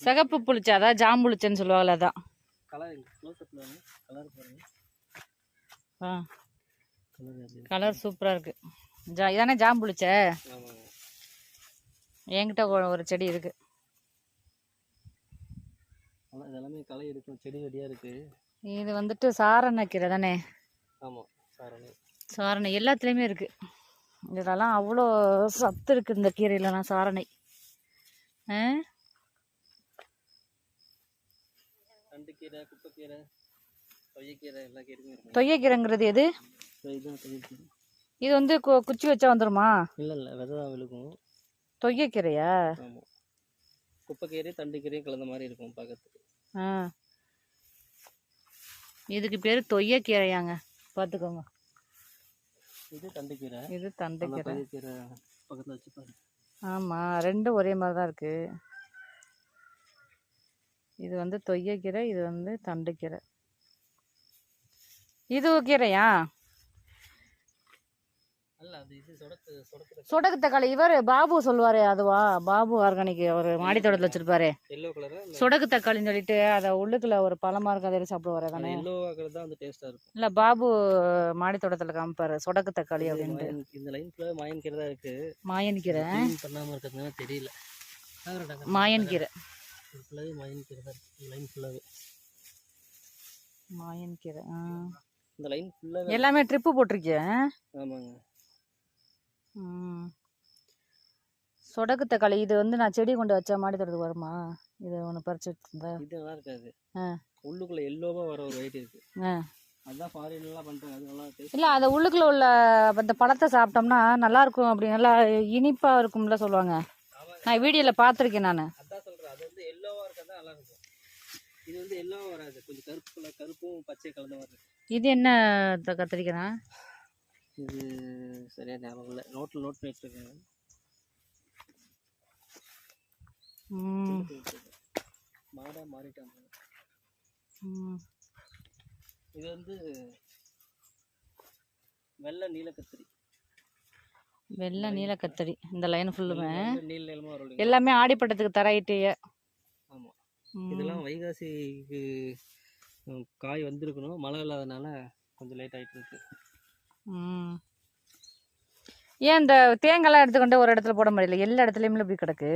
சிகப்பு புளிச்சா அதான் ஜாம்புளிச்சன்னு சொல்லுவாங்கல்ல அதான். கலர் சூப்பராக இருக்கு. இதானே ஜாம்புளிச்ச? என்கிட்ட ஒரு செடி இருக்கு. இதெல்லாமே களை எடுக்கும் செடி ரெடியா இருக்கு. இது வந்துட்டு சாரணை கீரை தானே? ஆமா, சாரணை. சாரணை எல்லாத்துலேயுமே இருக்கு. இதெல்லாம் அவ்வளோ சத்து இருக்கு இந்த கீரையிலலாம். சாரணை தண்டுக்கீரை, குப்பைக்கீரை, தொய்யக்கீரை எல்லா கீரையும் இருக்கு. தொய்யக்கீரைங்கிறது எது? இது வந்து குச்சி வச்சா வந்துருமா? இல்லை இல்லை, விதை தான் விழுக்கும். தொய்யக்கீரையா? ஆமாம், குப்பைக்கீரை தண்டுக்கீரையும் கலந்த மாதிரி இருக்கும் பார்க்கறதுக்கு. இதுக்கு பேர் தொய்யக்கீரையாங்க, பார்த்துக்கோங்க. இது தண்டுக்கீரை, இது தண்டுக்கீரை. பக்கத்தில் வச்சு பாருங்க. ஆமாம், ரெண்டும் ஒரே மாதிரி தான் இருக்கு. இது வந்து தொய்யக்கீரை, இது வந்து தண்டுக்கீரை. இது கீரையா? சொடக்கு தக்காளி. இவர் பாபு சொல்லுவாரு, அதுவா? பாபு ஆர்கானிக் அவர் மாடி தோட்டத்தில் வச்சிருப்பாரு. சொடக்கு தக்காளின்னு சொல்லிட்டு அதை உள்ளுக்குள்ள ஒரு பழமா இருக்கு, அதை சாப்பிடுவாரு தானே? இல்ல, பாபு மாடி தோட்டத்தில் காமிப்பாரு சொடக்கு தக்காளி அப்படின்ட்டு. இந்த லைன் ஃபுல்லா மாயன் கீரை தான் இருக்கு. மாயன் கீரை பண்ணாம இருக்கிறதுனால தெரியல. மாயன் கீரை ஃபுல்லாவே மாயன் கீரை தான் இருக்கு. லைன் ஃபுல்லாவே மாயன் கீரை. இந்த லைன் ஃபுல்லா எல்லாமே ட்ரிப்பு போட்டிருக்கேன். ஆமாங்க. சொடக்கு தக்காளி இது வந்து நான் செடி கொண்டு வச்சா மாடி தோட்டத்துக்கு வருமா? இது ஒன்று பறிச்சு வச்சிருந்தா இது நல்லா இருக்காது. உள்ளுக்குள்ள எல்லோவா வர ஒரு வெயிட் இருக்கு. அதான் ஃபாரின்லாம் பண்றாங்க, அது நல்லா இருக்கு. இல்ல, அது உள்ளுக்குள்ள உள்ள அந்த பழத்தை சாப்பிட்டோம்னா நல்லா இருக்கும், அப்படி நல்லா இனிப்பா இருக்கும்ல சொல்லுவாங்க. நான் வீடியோல பார்த்துருக்கேன் நான். அதான் சொல்றேன், அது வந்து எல்லோவா இருக்கறதா நல்லா இருக்கும். இது வந்து எல்லோவா வராது, கொஞ்சம் கருப்பும் பச்சை கலந்த மாதிரி இருக்கு. இது என்ன கத்திரிக்காய்? இது சரியா ஞாபகம் இல்லை, நோட் பண்ணி வச்சிருக்கேன். மாடா மாறிட்டாங்க. இது வந்து வெள்ளை நீல கத்திரி. வெள்ளை நீல கத்திரி. இந்த லைன் ஃபுல்லுமே எல்லாமே ஆடிப்பட்டத்துக்கு தராயிட்டே. ஆமாம், இதெல்லாம் வைகாசிக்கு காய் வந்திருக்கணும், மழை இல்லாதனால கொஞ்சம் லேட் ஆகிட்டு இருக்கு. ஏன் இந்த தேங்காய்லாம் எடுத்துக்கொண்டு ஒரு இடத்துல போட முடியல? எல்லா இடத்துலையுமே இப்படி கிடக்கு.